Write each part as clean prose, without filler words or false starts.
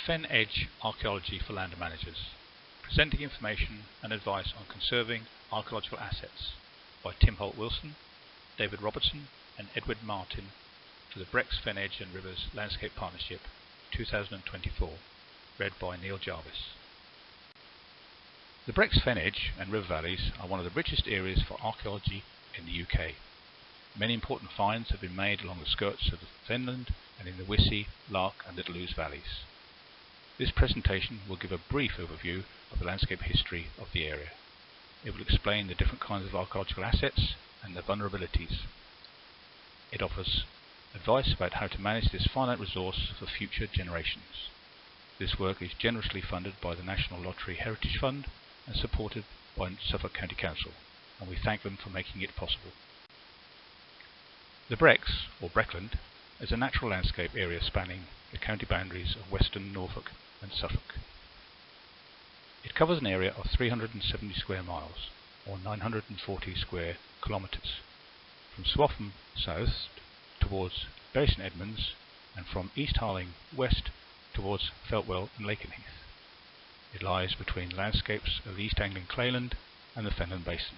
Fen Edge Archaeology for Land Managers, presenting information and advice on conserving archaeological assets by Tim Holt-Wilson, David Robertson and Edward Martin for the Brecks Fen Edge and Rivers Landscape Partnership 2024, read by Neil Jarvis. The Brecks Fen Edge and river valleys are one of the richest areas for archaeology in the UK. Many important finds have been made along the skirts of the Fenland and in the Wissey, Lark and Little Ouse valleys. This presentation will give a brief overview of the landscape history of the area. It will explain the different kinds of archaeological assets and their vulnerabilities. It offers advice about how to manage this finite resource for future generations. This work is generously funded by the National Lottery Heritage Fund and supported by Suffolk County Council, and we thank them for making it possible. The Brecks, or Breckland, is a natural landscape area spanning the county boundaries of western Norfolk and Suffolk. It covers an area of 370 square miles, or 940 square kilometres, from Swaffham south towards Bury St Edmunds, and from East Harling west towards Feltwell and Lakenheath. It lies between landscapes of the East Anglian Clayland and the Fenland Basin.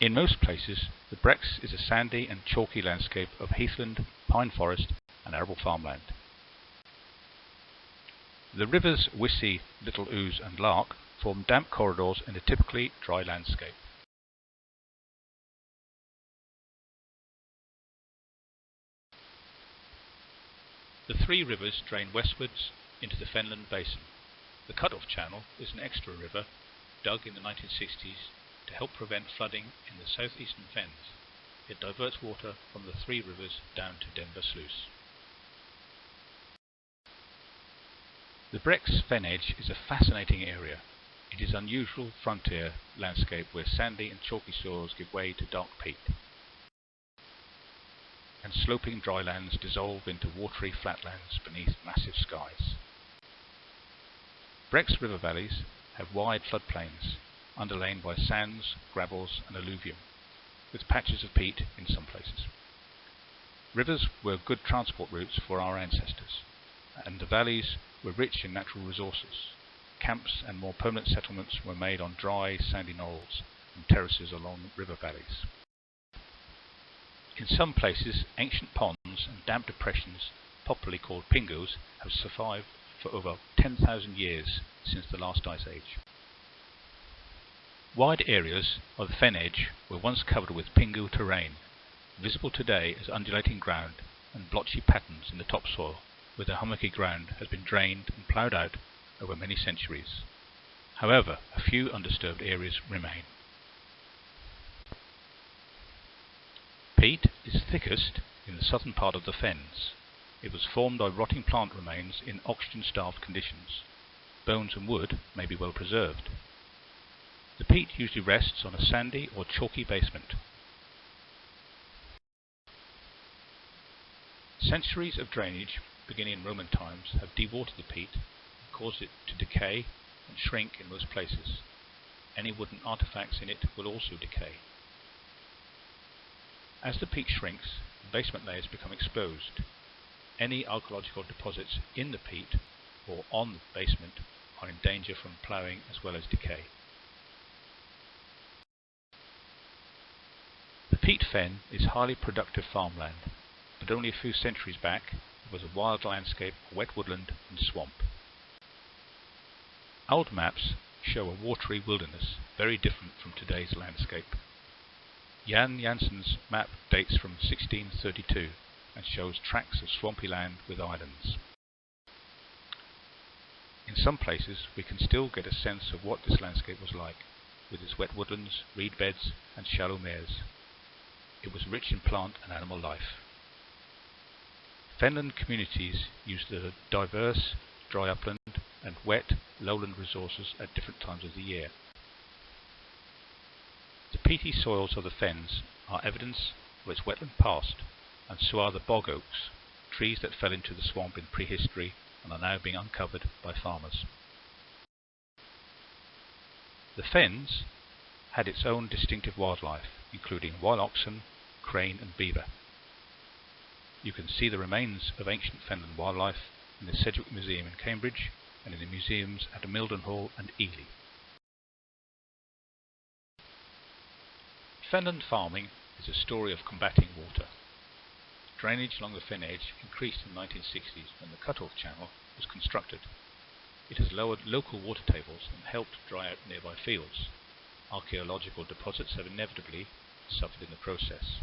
In most places, the Brecks is a sandy and chalky landscape of heathland, pine forest and arable farmland. The rivers Wissey, Little Ouse and Lark form damp corridors in a typically dry landscape. The three rivers drain westwards into the Fenland Basin. The cut-off channel is an extra river dug in the 1960s to help prevent flooding in the southeastern fens. It diverts water from the three rivers down to Denver Sluice. The Brecks Fen Edge is a fascinating area. It is unusual frontier landscape where sandy and chalky soils give way to dark peat, and sloping drylands dissolve into watery flatlands beneath massive skies. Brecks river valleys have wide floodplains, underlain by sands, gravels and alluvium, with patches of peat in some places. Rivers were good transport routes for our ancestors, and the valleys were rich in natural resources. Camps and more permanent settlements were made on dry, sandy knolls and terraces along river valleys. In some places, ancient ponds and damp depressions, popularly called pingos, have survived for over 10,000 years since the last ice age. Wide areas of the Fen Edge were once covered with pingo terrain, visible today as undulating ground and blotchy patterns in the topsoil, where the hummocky ground has been drained and ploughed out over many centuries. However, a few undisturbed areas remain. Peat is thickest in the southern part of the fens. It was formed by rotting plant remains in oxygen-starved conditions. Bones and wood may be well preserved. The peat usually rests on a sandy or chalky basement. Centuries of drainage, beginning in Roman times, have dewatered the peat and caused it to decay and shrink in most places. Any wooden artifacts in it will also decay. As the peat shrinks, the basement layers become exposed. Any archaeological deposits in the peat or on the basement are in danger from ploughing as well as decay. The peat fen is highly productive farmland, but only a few centuries back it was a wild landscape of wet woodland and swamp. Old maps show a watery wilderness very different from today's landscape. Jan Jansen's map dates from 1632 and shows tracts of swampy land with islands. In some places we can still get a sense of what this landscape was like, with its wet woodlands, reed beds and shallow meres. It was rich in plant and animal life. Fenland communities used the diverse dry upland and wet lowland resources at different times of the year. The peaty soils of the fens are evidence of its wetland past, and so are the bog oaks, trees that fell into the swamp in prehistory and are now being uncovered by farmers. The fens had its own distinctive wildlife, including wild oxen, crane and beaver. You can see the remains of ancient Fenland wildlife in the Sedgwick Museum in Cambridge and in the museums at Mildenhall and Ely. Fenland farming is a story of combating water. Drainage along the fen edge increased in the 1960s when the cut-off channel was constructed. It has lowered local water tables and helped dry out nearby fields. Archaeological deposits have inevitably suffered in the process.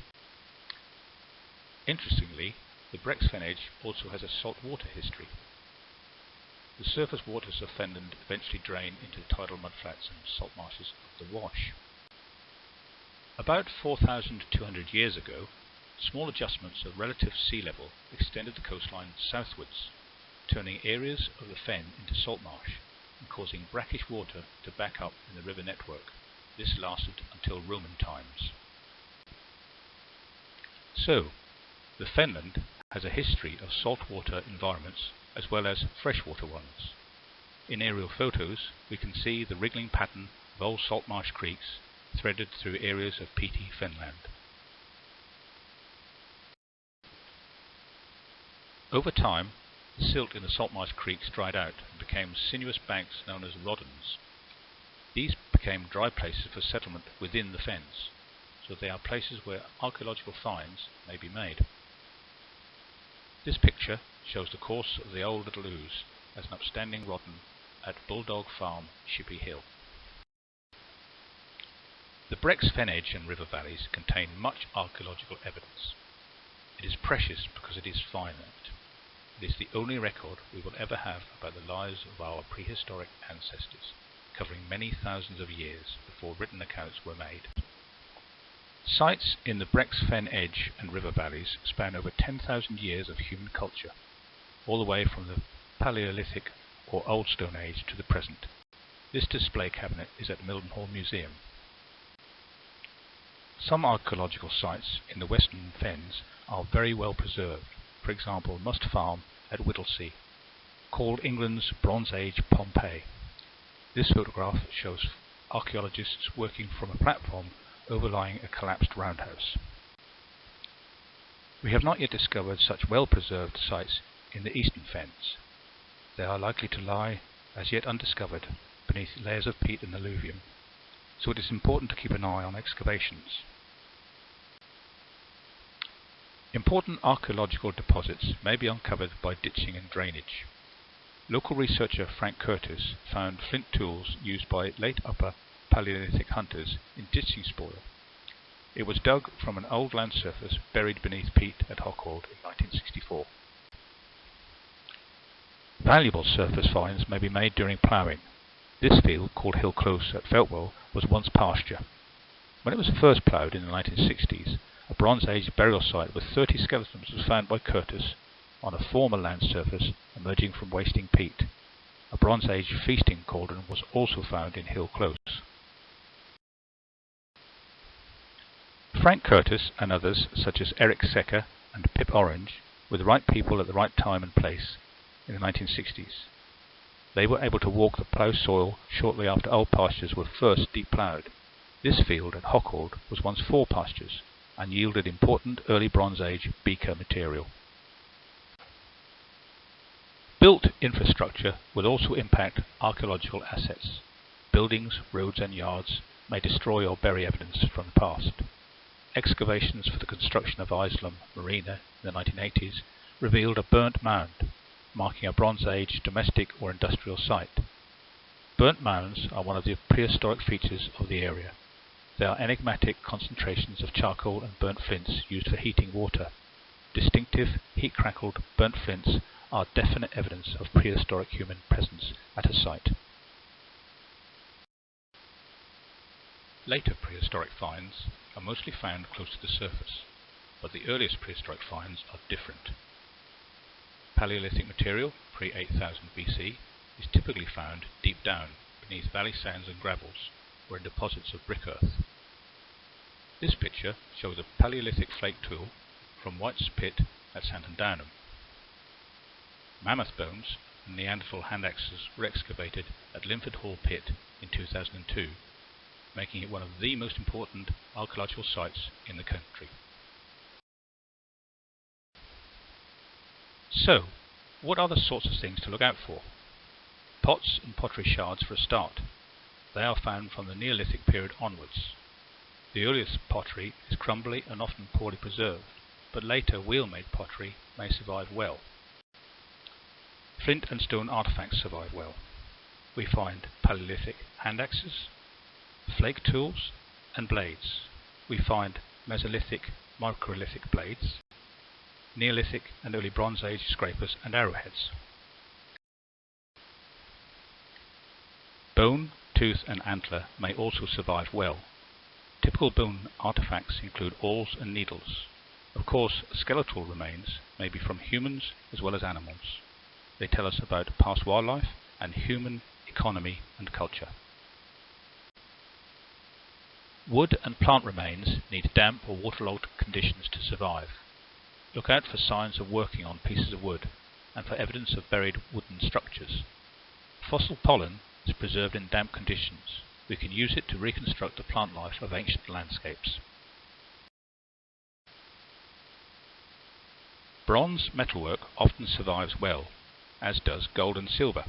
Interestingly, the Brecks Fen edge also has a saltwater history. The surface waters of Fenland eventually drain into the tidal mudflats and salt marshes of the Wash. About 4,200 years ago, small adjustments of relative sea level extended the coastline southwards, turning areas of the fen into salt marsh and causing brackish water to back up in the river network. This lasted until Roman times. So, the Fenland has a history of saltwater environments as well as freshwater ones. In aerial photos, we can see the wriggling pattern of old salt marsh creeks threaded through areas of peaty fenland. Over time, the silt in the salt marsh creeks dried out and became sinuous banks known as roddens. These became dry places for settlement within the fens, so they are places where archaeological finds may be made. This picture shows the course of the old Little Ouse as an upstanding rodden at Bulldog Farm, Shippey Hill. The Brecks Fen edge and river valleys contain much archaeological evidence. It is precious because it is finite. It is the only record we will ever have about the lives of our prehistoric ancestors, covering many thousands of years before written accounts were made. Sites in the Brecks Fen edge and river valleys span over 10,000 years of human culture, all the way from the Paleolithic or Old Stone Age to the present. This display cabinet is at the Mildenhall Museum. Some archaeological sites in the Western Fens are very well preserved. For example, Must Farm at Whittlesea, called England's Bronze Age Pompeii. This photograph shows archaeologists working from a platform overlying a collapsed roundhouse. We have not yet discovered such well-preserved sites in the Eastern Fens. They are likely to lie, as yet undiscovered, beneath layers of peat and alluvium, so it is important to keep an eye on excavations. Important archaeological deposits may be uncovered by ditching and drainage. Local researcher Frank Curtis found flint tools used by late Upper Paleolithic hunters in ditching spoil. It was dug from an old land surface buried beneath peat at Hockhold in 1964. Valuable surface finds may be made during ploughing. This field, called Hill Close at Feltwell, was once pasture. When it was first ploughed in the 1960s, a Bronze Age burial site with 30 skeletons was found by Curtis on a former land surface emerging from wasting peat. A Bronze Age feasting cauldron was also found in Hill Close. Frank Curtis and others, such as Eric Secker and Pip Orange, were the right people at the right time and place in the 1960s. They were able to walk the ploughed soil shortly after old pastures were first de-ploughed. This field at Hockhold was once 4 pastures and yielded important early Bronze Age beaker material. Built infrastructure will also impact archaeological assets. Buildings, roads and yards may destroy or bury evidence from the past. Excavations for the construction of Isleham Marina in the 1980s revealed a burnt mound, marking a Bronze Age domestic or industrial site. Burnt mounds are one of the prehistoric features of the area. They are enigmatic concentrations of charcoal and burnt flints used for heating water. Distinctive, heat-crackled, burnt flints are definite evidence of prehistoric human presence at a site. Later prehistoric finds are mostly found close to the surface, but the earliest prehistoric finds are different. Paleolithic material, pre-8000 BC, is typically found deep down, beneath valley sands and gravels, or in deposits of brick earth. This picture shows a Paleolithic flake tool from White's Pit at Santon Downham. Mammoth bones and Neanderthal hand axes were excavated at Linford Hall Pit in 2002, making it one of the most important archaeological sites in the country. So, what are the sorts of things to look out for? Pots and pottery shards for a start. They are found from the Neolithic period onwards. The earliest pottery is crumbly and often poorly preserved, but later wheel-made pottery may survive well. Flint and stone artifacts survive well. We find Paleolithic hand axes, flake tools and blades. We find Mesolithic microlithic blades, Neolithic and early Bronze Age scrapers and arrowheads. Bone, tooth and antler may also survive well. Typical bone artifacts include awls and needles. Of course, skeletal remains may be from humans as well as animals. They tell us about past wildlife and human economy and culture. Wood and plant remains need damp or waterlogged conditions to survive. Look out for signs of working on pieces of wood and for evidence of buried wooden structures. Fossil pollen is preserved in damp conditions. We can use it to reconstruct the plant life of ancient landscapes. Bronze metalwork often survives well, as does gold and silver.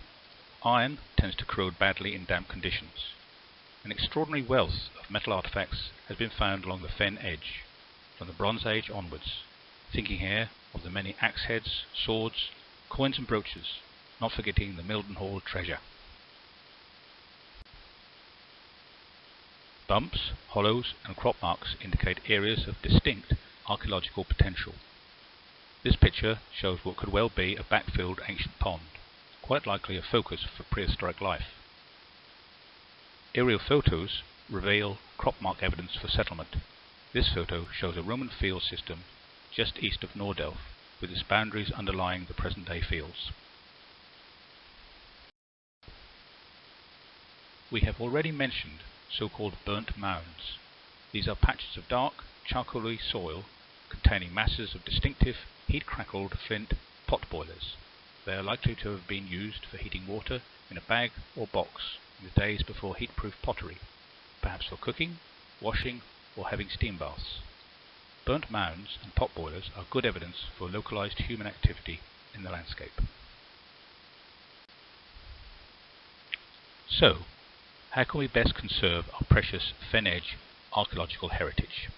Iron tends to corrode badly in damp conditions. An extraordinary wealth of metal artifacts has been found along the Fen edge, from the Bronze Age onwards, thinking here of the many axe heads, swords, coins and brooches, not forgetting the Mildenhall treasure. Bumps, hollows and crop marks indicate areas of distinct archaeological potential. This picture shows what could well be a backfilled ancient pond, quite likely a focus for prehistoric life. Aerial photos reveal crop mark evidence for settlement. This photo shows a Roman field system just east of Nordelf, with its boundaries underlying the present-day fields. We have already mentioned so-called burnt mounds. These are patches of dark, charcoaly soil containing masses of distinctive, heat-crackled flint pot boilers. They are likely to have been used for heating water in a bag or box in the days before heat-proof pottery, perhaps for cooking, washing, or having steam baths. Burnt mounds and pot boilers are good evidence for localized human activity in the landscape. So, how can we best conserve our precious Fen Edge archaeological heritage?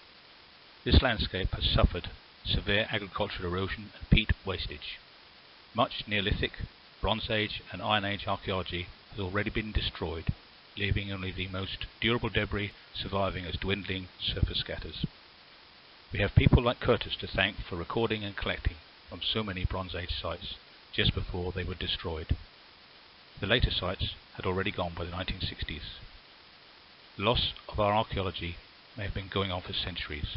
This landscape has suffered severe agricultural erosion and peat wastage. Much Neolithic, Bronze Age and Iron Age archaeology has already been destroyed, leaving only the most durable debris surviving as dwindling surface scatters. We have people like Curtis to thank for recording and collecting from so many Bronze Age sites just before they were destroyed. The later sites had already gone by the 1960s. The loss of our archaeology may have been going on for centuries.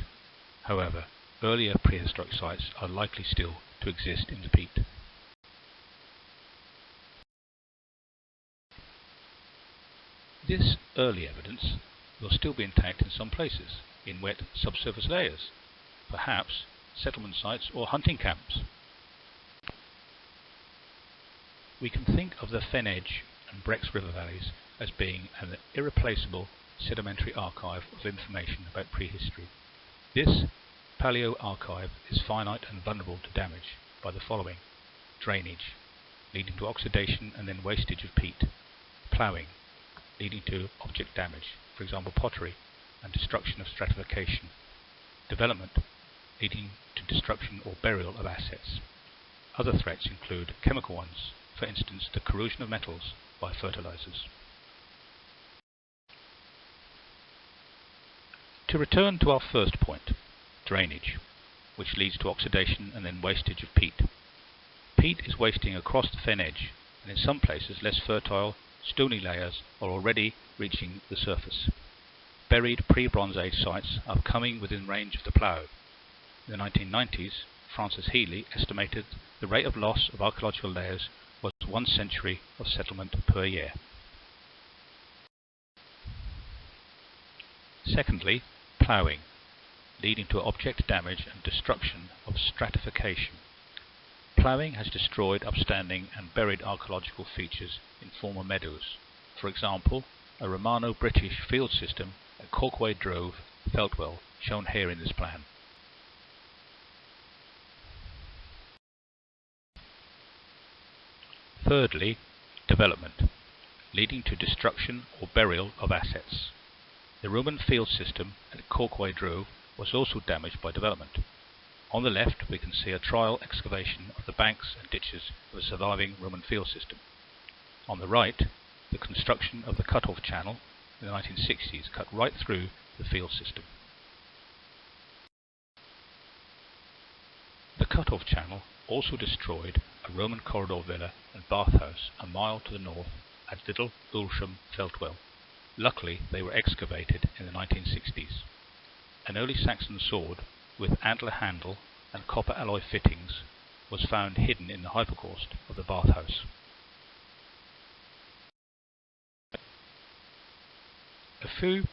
However, earlier prehistoric sites are likely still to exist in the peat. This early evidence will still be intact in some places, in wet subsurface layers, perhaps settlement sites or hunting camps. We can think of the Fen Edge and Brecks River valleys as being an irreplaceable sedimentary archive of information about prehistory. This paleo-archive is finite and vulnerable to damage by the following: drainage, leading to oxidation and then wastage of peat; ploughing, leading to object damage, for example pottery, and destruction of stratification; development, leading to destruction or burial of assets. Other threats include chemical ones, for instance the corrosion of metals by fertilizers. To return to our first point, drainage, which leads to oxidation and then wastage of peat. Peat is wasting across the Fen Edge, and in some places less fertile, stony layers are already reaching the surface. Buried pre-Bronze Age sites are coming within range of the plough. In the 1990s, Francis Healy estimated the rate of loss of archaeological layers was 1 century of settlement per year. Secondly, ploughing, leading to object damage and destruction of stratification. Ploughing has destroyed upstanding and buried archaeological features in former meadows. For example, a Romano-British field system at Corkway Drove, Feltwell, shown here in this plan. Thirdly, development, leading to destruction or burial of assets. The Roman field system at Corquay Drove was also damaged by development. On the left we can see a trial excavation of the banks and ditches of a surviving Roman field system. On the right, the construction of the cut-off channel in the 1960s cut right through the field system. The cut-off channel also destroyed a Roman corridor villa and bathhouse a mile to the north at Little Oulsham Feltwell. Luckily they were excavated in the 1960s. An early Saxon sword with antler handle and copper alloy fittings was found hidden in the hypocaust of the bathhouse. A few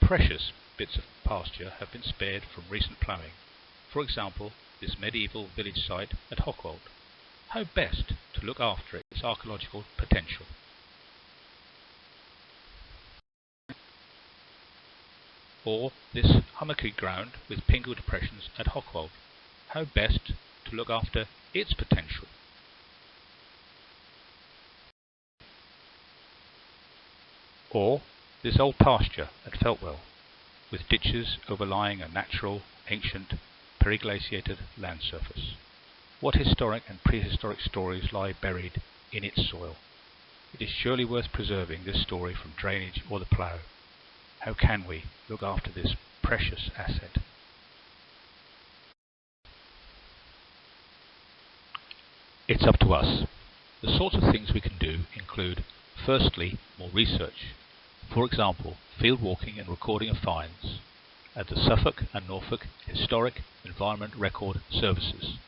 precious bits of pasture have been spared from recent ploughing. For example, this medieval village site at Hochwald. How best to look after its archaeological potential? Or this hummocky ground with pingo depressions at Hochwald. How best to look after its potential? Or this old pasture at Feltwell, with ditches overlying a natural, ancient, periglaciated land surface. What historic and prehistoric stories lie buried in its soil? It is surely worth preserving this story from drainage or the plough. How can we look after this precious asset? It's up to us. The sorts of things we can do include, firstly, more research. For example, field walking and recording of finds at the Suffolk and Norfolk Historic Environment Record Services.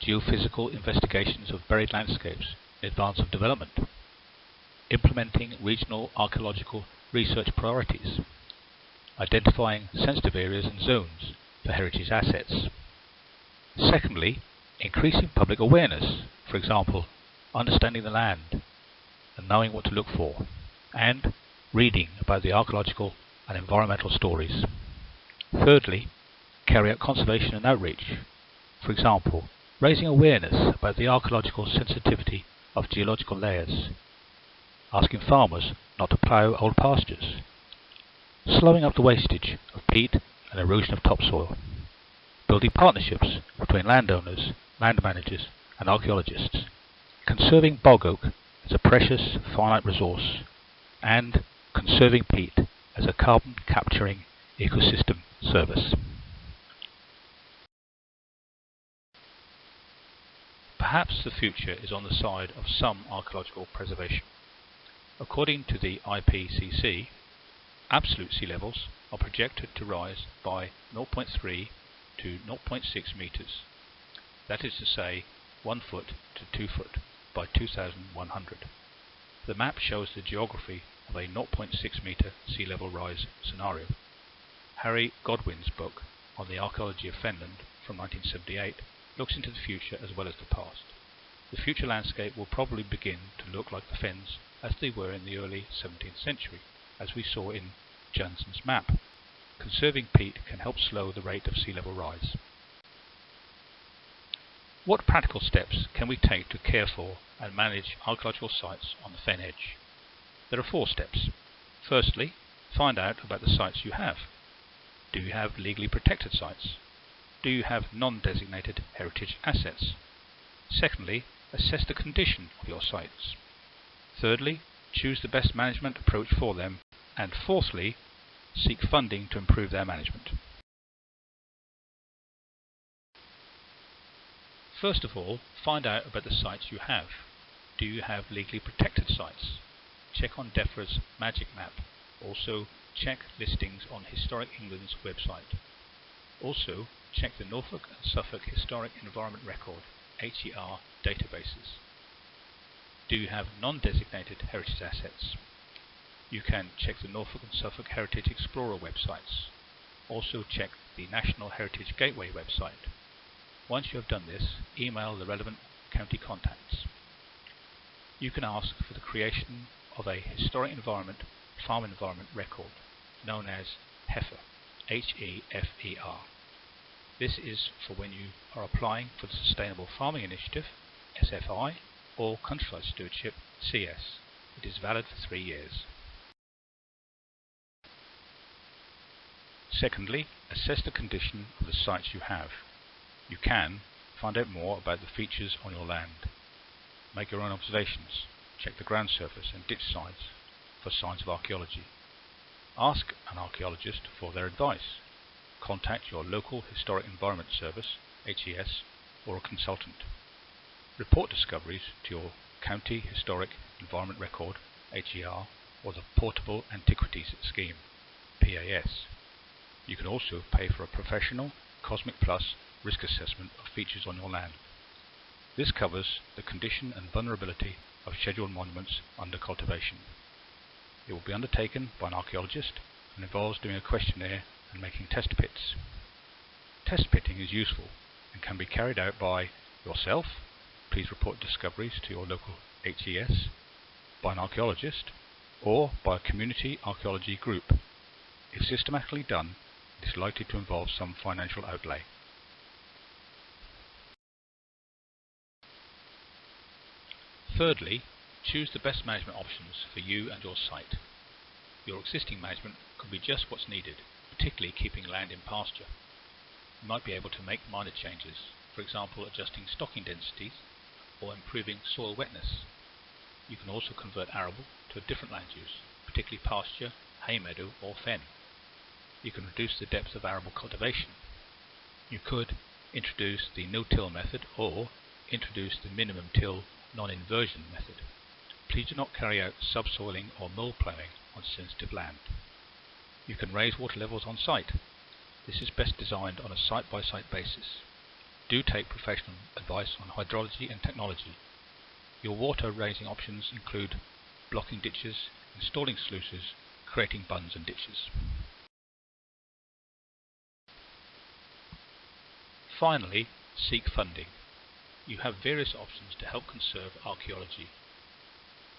Geophysical investigations of buried landscapes in advance of development. Implementing regional archaeological research priorities. Identifying sensitive areas and zones for heritage assets. Secondly, increasing public awareness, for example, understanding the land and knowing what to look for, and reading about the archaeological and environmental stories. Thirdly, carry out conservation and outreach, for example, raising awareness about the archaeological sensitivity of geological layers, asking farmers not to plough old pastures, slowing up the wastage of peat and erosion of topsoil, building partnerships between landowners, land managers and archaeologists, conserving bog oak as a precious finite resource, and conserving peat as a carbon capturing ecosystem service. Perhaps the future is on the side of some archaeological preservation. According to the IPCC, absolute sea levels are projected to rise by 0.3 to 0.6 metres. That is to say, 1 foot to 2 foot by 2100. The map shows the geography of a 0.6 metre sea level rise scenario. Harry Godwin's book on the Archaeology of Fenland from 1978 looks into the future as well as the past. The future landscape will probably begin to look like the fens as they were in the early 17th century, as we saw in Janssen's map. Conserving peat can help slow the rate of sea level rise. What practical steps can we take to care for and manage archaeological sites on the fen edge? There are 4 steps. Firstly, find out about the sites you have. Do you have legally protected sites? Do you have non-designated heritage assets? Secondly, assess the condition of your sites. Thirdly, choose the best management approach for them. And fourthly, seek funding to improve their management. First of all, find out about the sites you have. Do you have legally protected sites? Check on DEFRA's Magic Map. Also, check listings on Historic England's website. Also, check the Norfolk and Suffolk Historic Environment Record (HER) databases. Do you have non-designated heritage assets? You can check the Norfolk and Suffolk Heritage Explorer websites. Also check the National Heritage Gateway website. Once you have done this, email the relevant county contacts. You can ask for the creation of a Historic Environment Farm Environment Record, known as HEFER, H-E-F-E-R. This is for when you are applying for the Sustainable Farming Initiative, SFI, or Countryside Stewardship CS. It is valid for 3 years. Secondly, assess the condition of the sites you have. You can find out more about the features on your land. Make your own observations. Check the ground surface and ditch sides for signs of archaeology. Ask an archaeologist for their advice. Contact your local Historic Environment Service, HES, or a consultant. Report discoveries to your County Historic Environment Record, HER, or the Portable Antiquities Scheme, PAS. You can also pay for a professional Cosmic Plus risk assessment of features on your land. This covers the condition and vulnerability of scheduled monuments under cultivation. It will be undertaken by an archaeologist and involves doing a questionnaire and making test pits. Test pitting is useful and can be carried out by yourself, please report discoveries to your local HES, by an archaeologist, or by a community archaeology group. If systematically done, it is likely to involve some financial outlay. Thirdly, choose the best management options for you and your site. Your existing management could be just what's needed, particularly keeping land in pasture. You might be able to make minor changes, for example adjusting stocking densities or improving soil wetness. You can also convert arable to a different land use, particularly pasture, hay meadow or fen. You can reduce the depth of arable cultivation. You could introduce the no-till method or introduce the minimum till non-inversion method. Please do not carry out subsoiling or mold ploughing on sensitive land. You can raise water levels on site. This is best designed on a site-by-site basis. Do take professional advice on hydrology and technology. Your water raising options include blocking ditches, installing sluices, creating bunds and ditches. Finally, seek funding. You have various options to help conserve archaeology.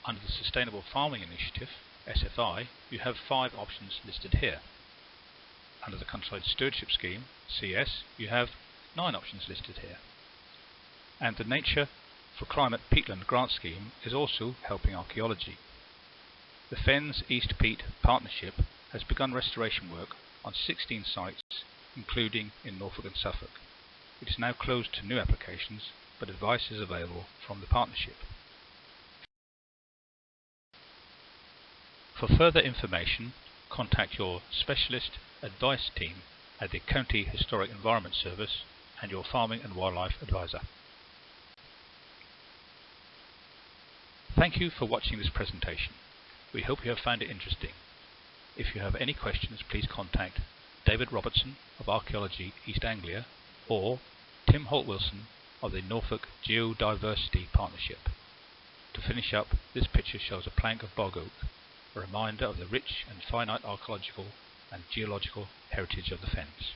Under the Sustainable Farming Initiative, SFI, you have 5 options listed here. Under the Countryside Stewardship Scheme, CS, you have 9 options listed here. And the Nature for Climate Peatland Grant Scheme is also helping archaeology. The Fens East Peat Partnership has begun restoration work on 16 sites, including in Norfolk and Suffolk. It is now closed to new applications, but advice is available from the partnership. For further information, contact your specialist advice team at the County Historic Environment Service and your Farming and Wildlife Advisor. Thank you for watching this presentation. We hope you have found it interesting. If you have any questions, please contact David Robertson of Archaeology East Anglia or Tim Holt-Wilson of the Norfolk Geodiversity Partnership. To finish up, this picture shows a plank of bog oak, a reminder of the rich and finite archaeological and geological heritage of the Fens.